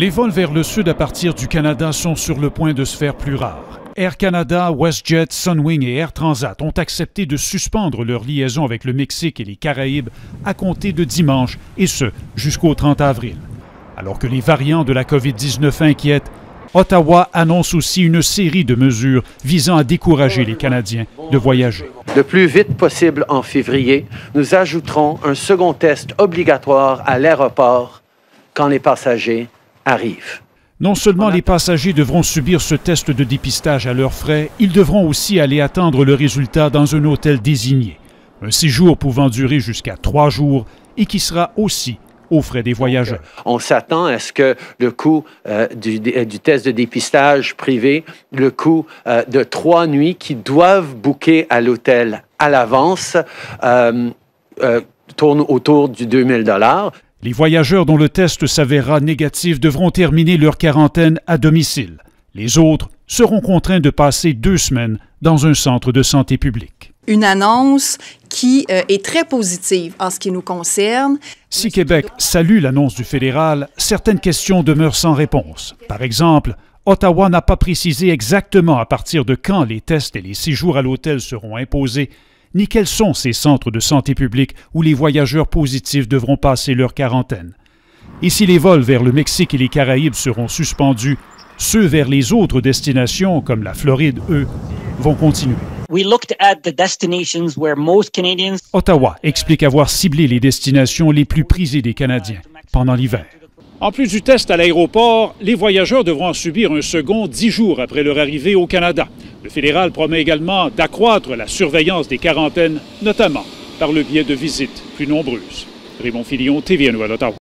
Les vols vers le sud à partir du Canada sont sur le point de se faire plus rares. Air Canada, WestJet, Sunwing et Air Transat ont accepté de suspendre leur liaison avec le Mexique et les Caraïbes à compter de dimanche, et ce, jusqu'au 30 avril. Alors que les variants de la COVID-19 inquiètent, Ottawa annonce aussi une série de mesures visant à décourager les Canadiens de voyager. Le plus vite possible en février, nous ajouterons un second test obligatoire à l'aéroport quand les passagers arrivent. Non seulement les passagers devront subir ce test de dépistage à leurs frais, ils devront aussi aller attendre le résultat dans un hôtel désigné. Un séjour pouvant durer jusqu'à 3 jours et qui sera aussi aux frais des voyageurs. On s'attend à ce que le coût du test de dépistage privé, le coût de 3 nuits qui doivent booker à l'hôtel à l'avance, tourne autour du 2000 $. Les voyageurs dont le test s'avérera négatif devront terminer leur quarantaine à domicile. Les autres seront contraints de passer 2 semaines dans un centre de santé publique. Une annonce qui est très positive en ce qui nous concerne. Si Québec salue l'annonce du fédéral, certaines questions demeurent sans réponse. Par exemple, Ottawa n'a pas précisé exactement à partir de quand les tests et les séjours à l'hôtel seront imposés, ni quels sont ces centres de santé publique où les voyageurs positifs devront passer leur quarantaine. Et si les vols vers le Mexique et les Caraïbes seront suspendus, ceux vers les autres destinations, comme la Floride, eux, vont continuer. Ottawa explique avoir ciblé les destinations les plus prisées des Canadiens pendant l'hiver. En plus du test à l'aéroport, les voyageurs devront en subir un second 10 jours après leur arrivée au Canada. Le fédéral promet également d'accroître la surveillance des quarantaines, notamment par le biais de visites plus nombreuses. Raymond Filion, TVA Nouvelle Ottawa.